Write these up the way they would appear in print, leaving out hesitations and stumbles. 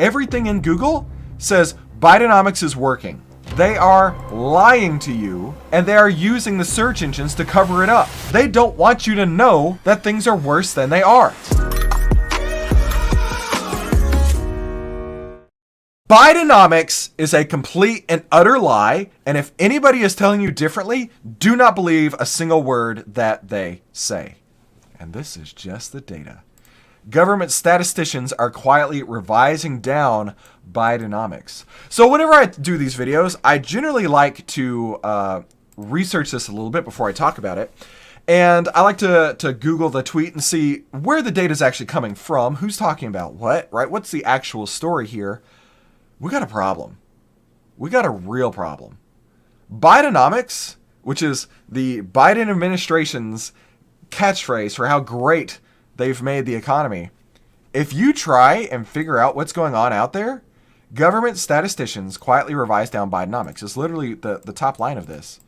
Everything in Google says Bidenomics is working. They are lying to you, and they are using the search engines to cover it up. They don't want you to know that things are worse than they are. Bidenomics is a complete and utter lie, and if anybody is telling you differently, do not believe a single word that they say. And this is just the data. Government statisticians are quietly revising down Bidenomics. So whenever I do these videos, I generally like to research this a little bit before I talk about it. And I like to Google the tweet and see where the data is actually coming from, who's talking about what, right? What's the actual story here? We got a problem. We got a real problem. Bidenomics, which is the Biden administration's catchphrase for how great they've made the economy. If you try and figure out what's going on out there, government statisticians quietly revise down Bidenomics. It's literally the top line of this.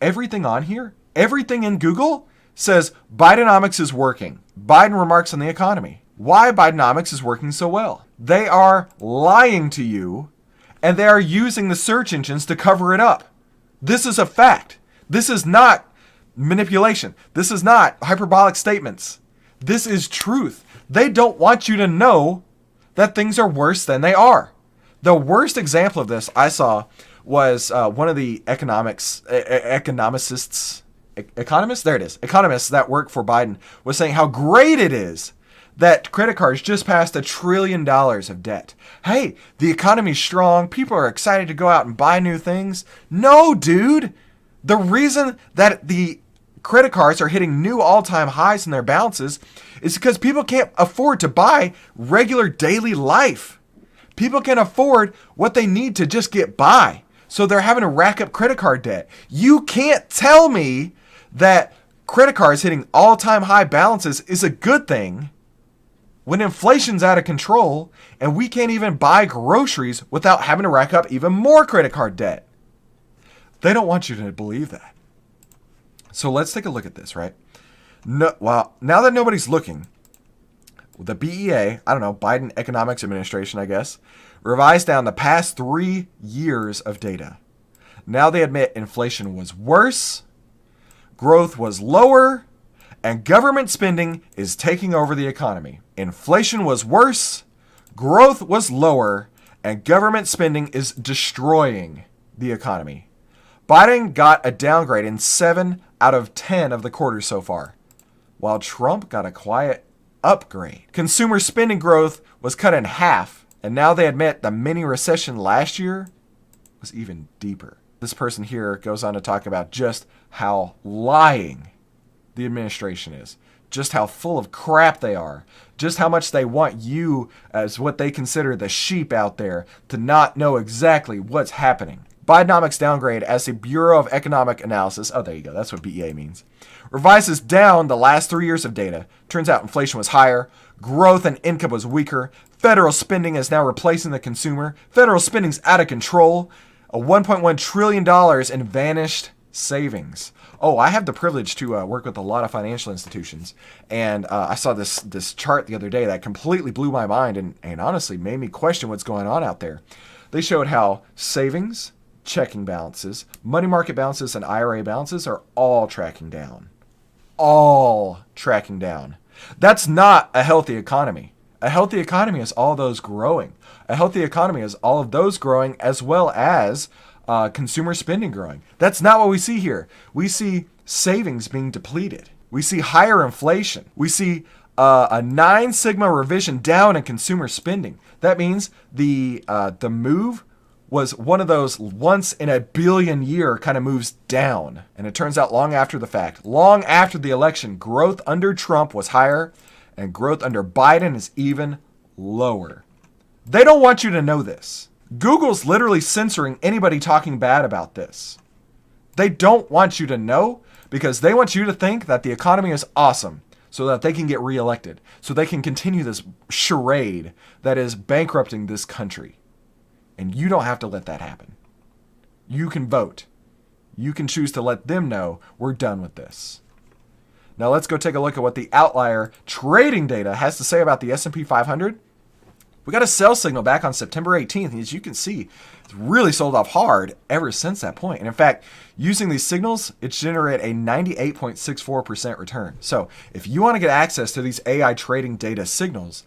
Everything on here, everything in Google says Bidenomics is working. Biden remarks on the economy. Why Bidenomics is working so well. They are lying to you, and they are using the search engines to cover it up. This is a fact. This is not manipulation. This is not hyperbolic statements. This is truth. They don't want you to know that things are worse than they are. The worst example of this I saw was one of the economists that work for Biden was saying how great it is that credit cards just passed $1 trillion of debt. Hey, the economy's strong. People are excited to go out and buy new things. No, dude. The reason that the credit cards are hitting new all-time highs in their balances is because people can't afford to buy regular daily life. People can't afford what they need to just get by. So they're having to rack up credit card debt. You can't tell me that credit cards hitting all-time high balances is a good thing when inflation's out of control and we can't even buy groceries without having to rack up even more credit card debt. They don't want you to believe that. So let's take a look at this, right? No, well, now that nobody's looking, the BEA, I don't know, Biden Economics Administration, I guess, revised down the past 3 years of data. Now they admit inflation was worse, growth was lower, and government spending is taking over the economy. Inflation was worse, growth was lower, and government spending is destroying the economy. Biden got a downgrade in 7 out of 10 of the quarters so far, while Trump got a quiet upgrade. Consumer spending growth was cut in half, and now they admit the mini recession last year was even deeper. This person here goes on to talk about just how lying the administration is, just how full of crap they are, just how much they want you, as what they consider the sheep out there, to not know exactly what's happening. Bidenomics downgrade as the Bureau of Economic Analysis, oh, there you go, that's what BEA means, revises down the last 3 years of data. Turns out inflation was higher, growth and income was weaker, federal spending is now replacing the consumer, federal spending's out of control, a $1.1 trillion in vanished savings. Oh, I have the privilege to work with a lot of financial institutions, and I saw this chart the other day that completely blew my mind and honestly made me question what's going on out there. They showed how savings, checking balances, money market balances, and IRA balances are all tracking down. All tracking down. That's not a healthy economy. A healthy economy is all those growing. A healthy economy is all of those growing as well as consumer spending growing. That's not what we see here. We see savings being depleted. We see higher inflation. We see a 9 sigma revision down in consumer spending. That means the move was one of those once in a billion year kind of moves down. And it turns out long after the fact, long after the election, growth under Trump was higher and growth under Biden is even lower. They don't want you to know this. Google's literally censoring anybody talking bad about this. They don't want you to know because they want you to think that the economy is awesome so that they can get reelected, so they can continue this charade that is bankrupting this country. And you don't have to let that happen. You can vote. You can choose to let them know we're done with this. Now let's go take a look at what the outlier trading data has to say about the S&P 500, We got a sell signal back on September 18th, and as you can see, it's really sold off hard ever since that point. And in fact, using these signals, it's generated a 98.64% return. So if you want to get access to these AI trading data signals,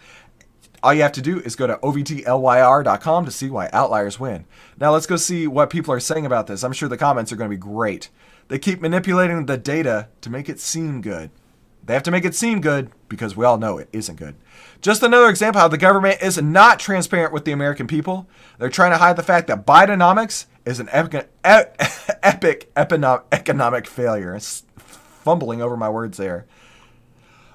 all you have to do is go to ovtlyr.com to see why outliers win. Now let's go see what people are saying about this. I'm sure the comments are going to be great. They keep manipulating the data to make it seem good. They have to make it seem good because we all know it isn't good. Just another example how the government is not transparent with the American people. They're trying to hide the fact that Bidenomics is an epic economic failure. It's fumbling over my words there.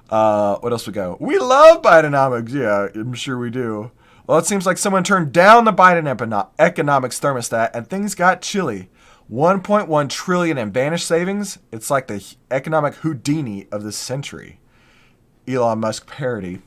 What else we go? We love Bidenomics. Yeah, I'm sure we do. Well, it seems like someone turned down the Biden economics thermostat and things got chilly. 1.1 trillion in vanished savings. It's like the economic Houdini of the century. Elon Musk parody.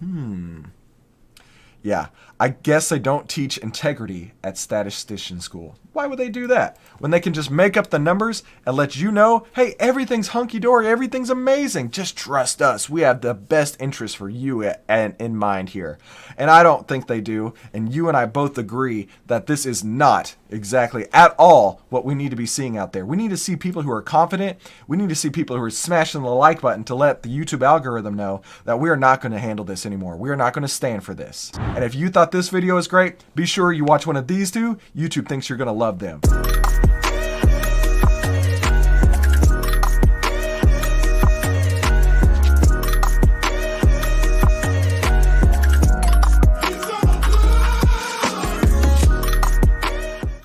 Yeah, I guess they don't teach integrity at statistician school. Why would they do that? When they can just make up the numbers and let you know, hey, everything's hunky-dory, everything's amazing. Just trust us. We have the best interest for you in mind here. And I don't think they do. And you and I both agree that this is not exactly at all what we need to be seeing out there. We need to see people who are confident. We need to see people who are smashing the like button to let the YouTube algorithm know that we are not going to handle this anymore. We are not going to stand for this. And if you thought this video was great, be sure you watch one of these two. YouTube thinks you're going to love them.